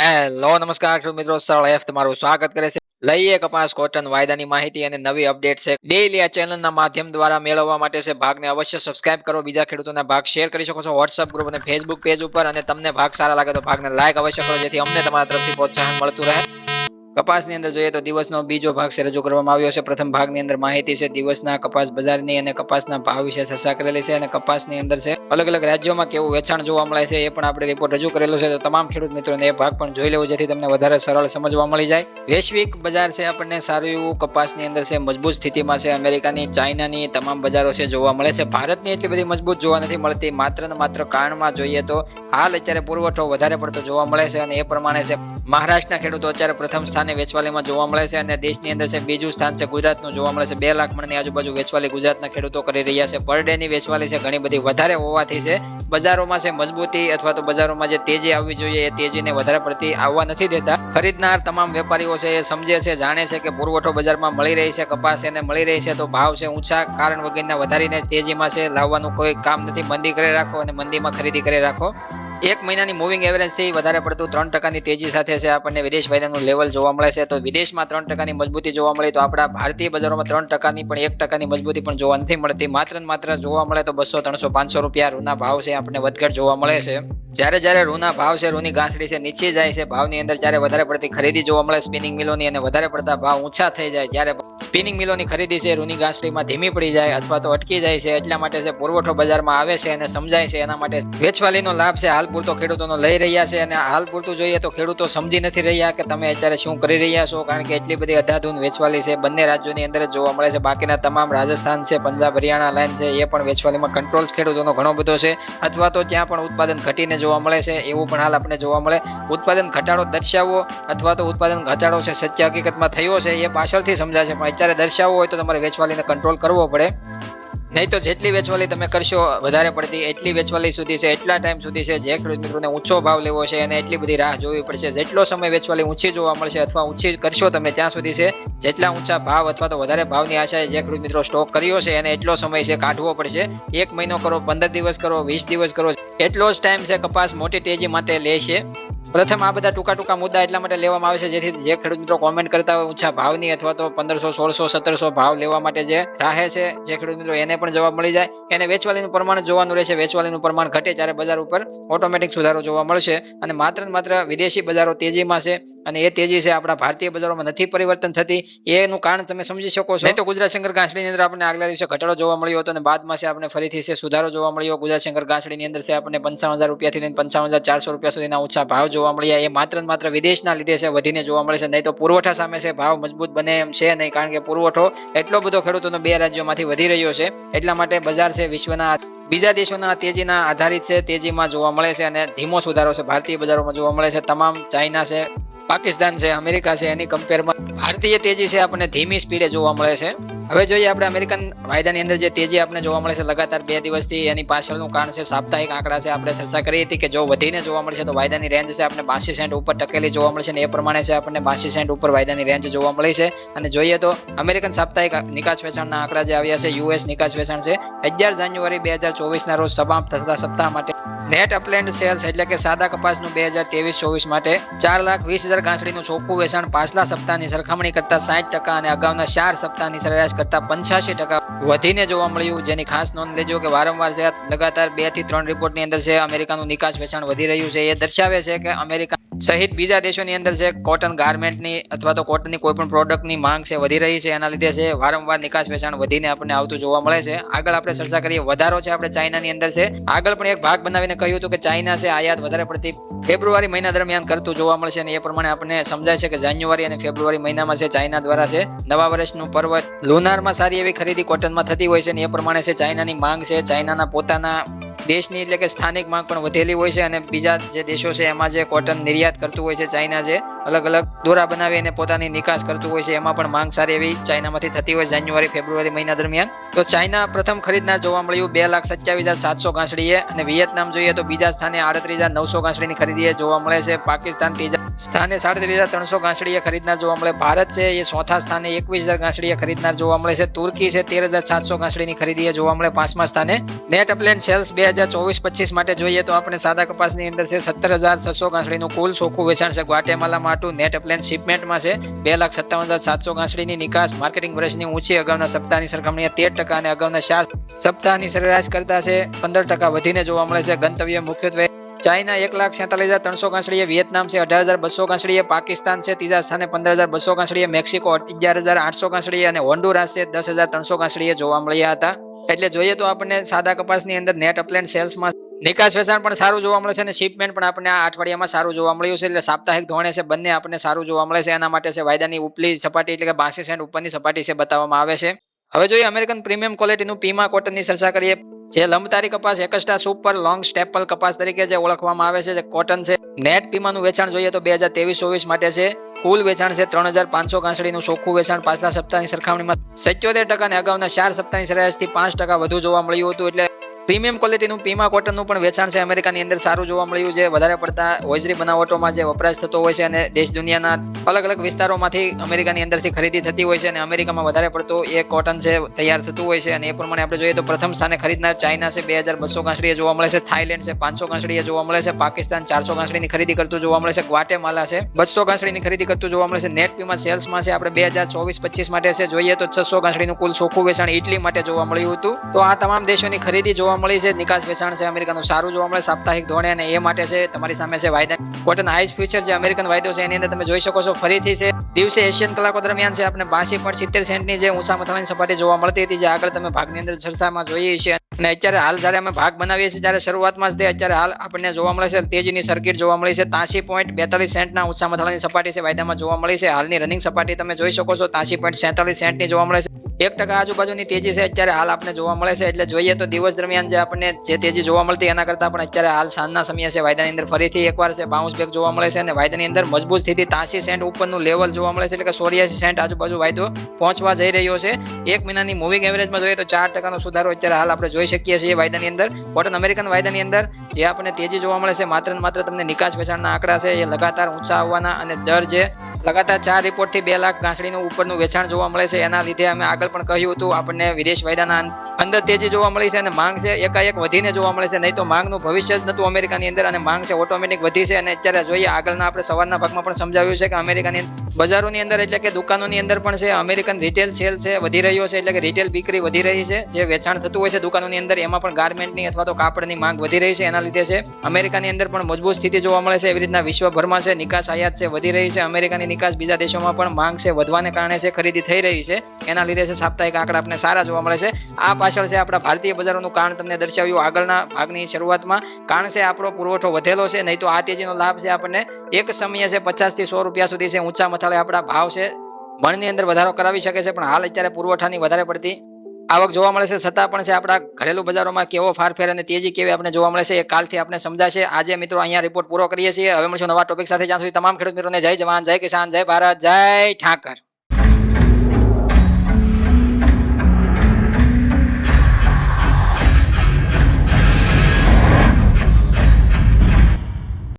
Hello નમસ્કાર ખેડૂત મિત્રો, સરળ એફ તમારું સ્વાગત કરે છે. લઈએ કપાસ કોટન વાયદાની માહિતી અને નવી અપડેટ છે. ડેઈલી આ ચેનલના માધ્યમ દ્વારા મેળવવા માટે છે ભાગને અવશ્ય સબસ્ક્રાઇબ કરો. બીજા ખેડૂતોના ભાગ શેર કરી શકો છો વોટ્સઅપ ગ્રુપ અને ફેસબુક પેજ ઉપર. અને તમને ભાગ સારા લાગે તો ભાગને લાઈક અવશ્ય કરો, જેથી અમને તમારા તરફથી પ્રોત્સાહન મળતું રહે. કપાસની અંદર જોઈએ તો દિવસનો બીજો ભાગ છે રજૂ કરવામાં આવ્યો છે. પ્રથમ ભાગની અંદર માહિતી છે દિવસના કપાસ બજારની અને કપાસના ભાવ વિશે ચર્ચા કરેલી છે. અને કપાસની અંદર છે અલગ અલગ રાજ્યોમાં કેવું વેચાણ જોવા મળે છે એ પણ આપણે રિપોર્ટ રજૂ કરેલો છે. તો તમામ ખેડૂત મિત્રોને એ ભાગ પણ જોઈ લેવો, જેથી તમને વધારે સરળ સમજવા મળી જાય. વૈશ્વિક બજાર છે આપણને સારું એવું કપાસની અંદર છે મજબૂત સ્થિતિમાં છે. અમેરિકાની, ચાઇનાની તમામ બજારો છે જોવા મળે છે. ભારતની એટલી બધી મજબૂત જોવા નથી મળતી. માત્ર ને માત્ર કારણમાં જોઈએ તો હાલ અત્યારે પુરવઠો વધારે પડતો જોવા મળે છે અને એ પ્રમાણે છે મહારાષ્ટ્રના ખેડૂતો અત્યારે પ્રથમ સ્થાને વેચવાલીમાં જોવા મળે છે અને દેશની અંદર છે બીજું સ્થાન છે ગુજરાતનું જોવા મળે છે. 2 લાખ મણની આજુબાજુ વેચવાલી ગુજરાતના ખેડૂતો કરી રહ્યા છે. પર ડે ની વેચવાલી છે ઘણી બધી વધારે હોવાથી છે બજારોમાં છે મજબૂતી અથવા તો બજારોમાં જે તેજી આવવી જોઈએ એ તેજીને વધારે પડતી આવવા નથી દેતા. ખરીદનાર તમામ વેપારીઓ છે એ સમજે છે, જાણે છે કે પુરવઠો બજારમાં મળી રહી છે, કપાસ એને મળી રહી છે, તો ભાવ છે ઊંચા કારણ વગરના વધારીને તેજીમાં છે લાવવાનું કોઈ કામ નથી. મંદી કરી રાખો અને મંદીમાં ખરીદી કરી રાખો. એક મહિનાની મૂવિંગ એવરેજ થી વધારે પડતું 3% તેજી સાથે છે આપણને વિદેશ વાયદાનું લેવલ જોવા મળે છે. તો વિદેશમાં 3% મજબૂતી જોવા મળે તો આપણા ભારતીય બજારોમાં 3% પણ 1% મજબૂતી પણ જોવા નથી મળતી. માત્ર ને માત્ર જોવા મળે તો 200, 300, 500 રૂપિયા રૂના ભાવ છે આપણને વધઘટ જોવા મળે છે. જ્યારે રૂના ભાવ છે, રૂની ગાંસડી છે નીચે જાય છે ભાવની અંદર, જ્યારે વધારે પડતી ખરીદી જોવા મળે સ્પિનિંગ મિલોની અને વધારે પડતા ભાવ ઊંચા થઈ જાય, જ્યારે સ્પિનિંગ મિલોની ખરીદી છે રૂની ગાંસડીમાં ધીમી પડી જાય અથવા તો અટકી જાય છે, એટલા માટે છે પુરવઠો બજારમાં આવે છે અને સમજાય છે. એના માટે વેચવાલીનો લાભ છે હાલ પૂરતો ખેડૂતોનો લઈ રહ્યા છે. અને હાલ પૂરતું જોઈએ તો ખેડૂતો સમજી નથી રહ્યા કે તમે અત્યારે શું કરી રહ્યા છો, કારણ કે એટલી બધી અધાધૂન વેચવાલી છે બંને રાજ્યોની અંદર જ જોવા મળે છે. બાકીના તમામ રાજસ્થાન છે, પંજાબ, હરિયાણા લાઈન છે એ પણ વેચવાલીમાં કંટ્રોલ ખેડૂતોનો ઘણો બધો છે, અથવા તો ત્યાં પણ ઉત્પાદન ઘટીને જોવા મળે છે એવું પણ હાલ આપણે જોવા મળે. ઉત્પાદન ઘટાડો દર્શાવવો અથવા તો ઉત્પાદન ઘટાડો છે સત્ય હકીકતમાં થયો છે એ પાછળથી સમજાય છે, પણ અત્યારે દર્શાવવો હોય તો તમારે વેચવાલીને કંટ્રોલ કરવો પડે. નહીં તો જેટલી વેચવાલી તમે કરશો વધારે પડતી એટલી વેચવાલી સુધી છે એટલા ટાઈમ સુધી છે જે ખેડૂત મિત્રોને ઊંચો ભાવ લેવો છે અને એટલી બધી રાહ જોવી પડશે. જેટલો સમય વેચવાલી ઊંચી જોવા મળશે અથવા ઊંચી કરશો તમે ત્યાં સુધી છે જેટલા ઊંચા ભાવ અથવા તો વધારે ભાવની આશાએ જે ખેડૂત મિત્રો સ્ટોક કર્યો છે એને એટલો સમય છે કાઢવો પડશે. 1 મહિનો કરો, 15 દિવસ કરો, 20 દિવસ કરો, એટલો જ ટાઈમ છે કપાસ મોટી તેજી માટે લેશે. પ્રથમ આ બધા ટૂંકા મુદ્દા એટલા માટે લેવામાં આવે છે જેથી જે ખેડૂત મિત્રો કોમેન્ટ કરતા હોય ઊંચા ભાવની અથવા તો 1500, 1600, 1700 ભાવ લેવા માટે જે ચાહે છે જે ખેડૂત મિત્રો એને પણ જવાબ મળી જાય. એને વેચવાલીનું પ્રમાણ જોવાનું રહેશે. વેચવાલીનું પ્રમાણ ઘટે ત્યારે બજાર ઉપર ઓટોમેટિક સુધારો જોવા મળશે. અને માત્ર ને માત્ર વિદેશી બજારો તેજીમાં છે અને એ તેજી છે આપણા ભારતીય બજારોમાં નથી પરિવર્તન થતી. એનું કારણ તમે સમજી શકો છો. નહીં તો ગુજરાત શંકર ગાંસડીની અંદર આપણને આગલા દિવસે ઘટાડો જોવા મળ્યો હતો અને બાદમાં છે આપણે ફરીથી છે સુધારો જોવા મળ્યો. ગુજરાત શંકર ગાંસડીની અંદર છે આપણને 55,000 રૂપિયાથી લઈને 55,400 રૂપિયા સુધીના ઊંચા ભાવ જોવા મળ્યા. એ માત્ર ને માત્ર વિદેશના લીધે છે વધીને જોવા મળે છે. નહીં તો પુરવઠા સામે છે ભાવ મજબૂત બને એમ છે નહીં, કારણ કે પુરવઠો એટલો બધો ખેડૂતોનો 2 રાજ્યોમાંથી વધી રહ્યો છે. એટલા માટે બજાર છે વિશ્વના બીજા દેશોના તેજીના આધારિત છે તેજીમાં જોવા મળે છે અને ધીમો સુધારો છે ભારતીય બજારોમાં જોવા મળે છે. તમામ ચાઇના છે, પાકિસ્તાન છે, અમેરિકા છે એની કમ્પેરમાં ભારતીય તેજી છે આપણને ધીમી સ્પીડે જોવા મળે છે. હવે જોઈએ આપણે અમેરિકન વાયદાની અંદર જે તેજી આપણે જોવા મળે છે લગાતાર 2 દિવસથી, એની પાછળનું કારણ છે સાપ્તાહિક આંકડા છે. આપણે ચર્ચા કરી હતી કે જો વધીને જોવા મળશે તો વાયદાની રેન્જ છે આપણે 82 સેન્ટ ઉપર ટકેલી જોવા મળશે અને એ પ્રમાણે છે આપણને 82 સેન્ટ ઉપર વાયદાની રેન્જ જોવા મળી છે. અને જોઈએ તો અમેરિકન સાપ્તાહિક નિકાસ વેચાણના આંકડા જે આવ્યા છે, યુએસ નિકાસ વેચાણ છે 11 જાન્યુઆરી 2024 ના રોજ સમાપ્ત થતા સપ્તાહ માટે નેટ અપલેન્ડ સેલ્સ એટલે કે સાદા કપાસનું 2023-24 માટે 4,20,000 ગાંસડીનું ચોખ્ખું વેચાણ પાછલા સપ્તાહની સરખામણી કરતા 60% અને અગાઉના 4 સપ્તાહની સરેરાશ કરતા 85% વધીને જોવા મળ્યું. જેની ખાસ નોંધ લેજો કે વારંવાર છે લગાતાર 2 થી 3 રિપોર્ટની અંદર છે અમેરિકાનું નિકાસ વેચાણ વધી રહ્યું છે. એ દર્શાવે છે કે અમેરિકા સહિત બીજા દેશોની અંદર છે કોટન ગાર્મેન્ટની અથવા તો કોટનની કોઈ પણ પ્રોડક્ટની માંગ છે વધી રહી છે. એના લીધે છે વારંવાર નિકાસ વેચાણ વધીને આપણને આવતું જોવા મળે છે. આગળ આપણે ચર્ચા કરીએ વધારો છે આપણે ચાઇનાની અંદર છે. આગળ પણ એક ભાગ બનાવીને કહ્યું હતું કે ચાઇના છે આયાત વધારે પડતી ફેબ્રુઆરી મહિના દરમિયાન કરતું જોવા મળશે અને એ પ્રમાણે આપણને સમજાય છે કે જાન્યુઆરી અને ફેબ્રુઆરી મહિનામાં છે ચાઇના દ્વારા છે નવા વર્ષનું પર્વ લુનારમાં સારી એવી ખરીદી કોટનમાં થતી હોય છે અને એ પ્રમાણે છે ચાઇનાની માંગ છે ચાઇનાના પોતાના દેશની એટલે કે સ્થાનિક માંગ પણ વધેલી હોય છે અને બીજા જે દેશો છે એમાં જે કોટન નિર્યાત કરતું હોય છે ચાઇના જે અલગ અલગ દોરા બનાવીને પોતાની નિકાસ કરતું હોય છે એમાં પણ માંગ સારી એવી ચાઇનામાંથી થતી હોય જાન્યુઆરી ફેબ્રુઆરી મહિના દરમિયાન. તો ચાઇના પ્રથમ ખરીદનાર જોવા મળ્યું 2,27,700 ગાંસડીએ અને વિયેતનામ જોઈએ તો બીજા સ્થાને 38,900 ગાંસડીની ખરીદીએ જોવા મળે છે. પાકિસ્તાન ત્રીજા સ્થાને 37,300 ગાંસડીએ ખરીદનાર જોવા મળે. ભારત છે એ ચોથા સ્થાને 21,000 ગાંસડીએ ખરીદનાર જોવા મળે છે. તુર્કી છે 13,700 ગાંસડીની ખરીદીએ જોવા મળે 5મા સ્થાને. નેટ અપલેન સેલ્સ 2024-25 માટે જોઈએ તો આપણે સાદા કપાસની અંદર છે 17,600 ગાંસડીનું કુલ ચોખ્ખું વેચાણ છે ગ્વાટેમાલામાં હતું. નેટ અપલેન શિપમેન્ટમાં છે 2,57,700 ગાંસડીની નિકાસ. માર્કેટિંગ વર્ષની ઊંચી અગાઉના સપ્તાહની સરખામણીએ 13% અને અગાઉના 4 સપ્તાહની સરેરાશ કરતા છે 15% વધીને જોવા મળે છે. ગંતવ્ય મુખ્યત્વે ચાઇના 1,47,300 ગાંસડીએ, વિયેતનામ છે 18,200 ગાંસડીએ, પાકિસ્તાન છે ત્રીજા સ્થાને 15,200 ગાંસડીએ, મેક્સિકો 11,800 ગાંસડીએ અને હોન્ડુરાસ છે 10,300 ગાંસડીએ જોવા મળ્યા હતા. એટલે જોઈએ તો આપણને સાદા કપાસની અંદર નેટ અપલેન્ડ સેલ્સમાં નિકાસ વેચાણ પણ સારું જોવા મળે છે અને શિપમેન્ટ પણ આપણને આ અઠવાડિયામાં સારું જોવા મળ્યું છે. એટલે સાપ્તાહિક ધોરણે છે બંને આપણને સારું જોવા મળે છે. એના માટે છે વાયદાની ઉપલી સપાટી એટલે કે 82 સેન્ટ ઉપરની સપાટી છે બતાવવામાં આવે છે. હવે જોઈએ અમેરિકન પ્રીમિયમ ક્વોલિટીનું પીમા કોટનની ચર્ચા કરીએ. જે લંબતારી કપાસ એક્સ્ટ્રા સુપર લોંગ સ્ટેપલ કપાસ તરીકે જે ઓળખવામાં આવે છે જે કોટન છે. નેટ પીમાનું વેચાણ જોઈએ તો 2023-24 માટે છે કુલ વેચાણ છે 3,500 ગાંસડીનું ચોખ્ખું વેચાણ પાછલા સપ્તાહની સરખામણીમાં 77% અને અગાઉના 4 સપ્તાહની સરેરાશથી 5% વધુ જોવા મળ્યું હતું. એટલે પ્રીમિયમ ક્વોલિટીનું પીમા કોટનનું પણ વેચાણ છે અમેરિકાની અંદર સારું જોવા મળ્યું છે. વધારે પડતા હોજરી બનાવટોમાં જે વપરાશ થતો હોય છે અને દેશ દુનિયાના અલગ અલગ વિસ્તારોમાંથી અમેરિકાની અંદરથી ખરીદી થતી હોય છે અને અમેરિકામાં વધારે પડતો એ કોટન છે તૈયાર થતું હોય છે. અને એ પ્રમાણે આપણે જોઈએ તો પ્રથમ સ્થાને ખરીદનાર ચાઇના છે 2,200 ગાંસડીએ જોવા મળે છે. થાઈલેન્ડ છે 500 ગાંસડીએ જોવા મળે છે. પાકિસ્તાન 400 ગાંસડીની ખરીદી કરતું જોવા મળે છે. ગ્વાટેમાલા છે 200 ગાંસડીની ખરીદી કરતું જોવા મળે છે. નેટ પીમા સેલ્સમાં છે આપણે 2024-25 માટે છે જોઈએ તો 600 ગાંસડીનું કુલ ચોખ્ખું વેચાણ ઇટલી માટે જોવા મળ્યું હતું. તો આ તમામ દેશોની ખરીદી જોવા મળી છે. નિકાસ વેચાણ છે અમેરિકાનું સારું જોવા મળે સાપ્તાહિક ધોરણે અને એ માટે છે તમારી સામે છે વાયદા કોટન આઈસ ફ્યુચર જે અમેરિકન વાયદો છે એની અંદર તમે જોઈ શકો છો. ફરીથી છે દિવસે એશિયન કલાકો દરમિયાન છે આપણે 82.70 સેન્ટની જે ઊંચા મથાળાની સપાટી જોવા મળતી હતી જે આગળ તમે ભાગની અંદર ચર્ચામાં જોઈએ છીએ. અને અત્યારે હાલ જ્યારે અમે ભાગ બનાવીએ છીએ ત્યારે શરૂઆતમાં જ તે અત્યારે હાલ આપણને જોવા મળે છે તેજીની સર્કિટ જોવા મળી છે. 83.42 સેન્ટના ઊંચા મથાળાની સપાટી છે વાયદામાં જોવા મળી છે. હાલની રનિંગ સપાટી તમે જોઈ શકો છો 83.47 સેન્ટની જોવા મળે છે. 1% આજુબાજુની તેજી છે અત્યારે હાલ આપણે જોવા મળે છે. એટલે જોઈએ તો દિવસ દરમિયાન જે આપણને જે તેજી જોવા મળતી એના કરતા પણ અત્યારે હાલ સાંજના સમયે છે વાયદાની અંદર ફરીથી એકવાર છે બાઉન્સ બેક જોવા મળે છે અને વાયદાની અંદર મજબૂત સ્થિતિ 83 સેન્ટ ઉપરનું લેવલ જોવા મળે છે. એટલે કે 84 સેન્ટ આજુબાજુ વાયદો પહોંચવા જઈ રહ્યો છે. એક મહિનાની મૂવિંગ એવરેજમાં જોઈએ તો 4%નો સુધારો અત્યારે હાલ આપણે જોઈ શકીએ છીએ વાયદાની અંદર. કોટન અમેરિકન વાયદાની અંદર જે આપણને તેજી જોવા મળે છે માત્ર ને માત્ર તમને નિકાસ વેચાણના આંકડા છે એ લગાતાર ઊંચા આવવાના અને દર જે લગાતાર 4 રિપોર્ટથી 2 લાખ ગાંસડીનું ઉપરનું વેચાણ જોવા મળે છે. એના લીધે અમે આગળ પણ કહ્યું હતું આપણને વિદેશ વાયદાના અંદર તેજી જોવા મળી છે અને માંગ છે એકાએક વધીને જોવા મળે છે. નહીં તો માંગનું ભવિષ્ય જ નતું અમેરિકાની અંદર અને માંગ છે ઓટોમેટિક વધી છે. અને અત્યારે જોઈએ આગળના આપણે સવારના ભાગમાં પણ સમજાવ્યું છે કે અમેરિકાની બજારોની અંદર એટલે કે દુકાનોની અંદર પણ છે અમેરિકન રિટેલ સેલ છે વધી રહ્યો છે. એટલે કે રિટેલ બીકરી વધી રહી છે. જે વેચાણ થતું હોય છે દુકાનોની અંદર એમાં પણ ગાર્મેન્ટની અથવા તો કાપડની માંગ વધી રહી છે. એના લીધે છે અમેરિકાની અંદર પણ મજબૂત સ્થિતિ જોવા મળે છે. એવી રીતના વિશ્વભરમાં છે નિકાસ આયાત છે વધી રહી છે. અમેરિકાની નિકાસ બીજા દેશોમાં પણ માંગ છે વધવાને કારણે છે ખરીદી થઈ રહી છે. એના લીધે છે સાપ્તાહિક આંકડા આપણે સારા જોવા મળે છે. આ પાછળ છે આપણા ભારતીય બજારોનું કારણ તમને દર્શાવ્યું આગળના ભાગની શરૂઆતમાં. કારણ છે આપણો પુરવઠો વધેલો છે. નહીં તો આ તેજીનો લાભ છે આપણને એક સમયે છે 50 થી 100 રૂપિયા સુધી છે ઊંચા મથાળે આપણા ભાવ છે મણની અંદર વધારો કરાવી શકે છે. પણ હાલ અત્યારે પુરવઠાની વધારે પડતી આવક જોવા મળે છે છતાં પણ છે આપણા ઘરેલું બજારોમાં કેવો ફારફેર અને તેજી કેવી આપણે જોવા મળે છે એ કાલથી આપણે સમજાશે. આજે મિત્રો અહીંયા રિપોર્ટ પૂરો કરીએ છીએ. હવે મળશું નવા ટોપિક સાથે. જ્યાં સુધી તમામ ખેડૂત મિત્રોને જય જવાન, જય કિસાન, જય ભારત, જય ઠાકર.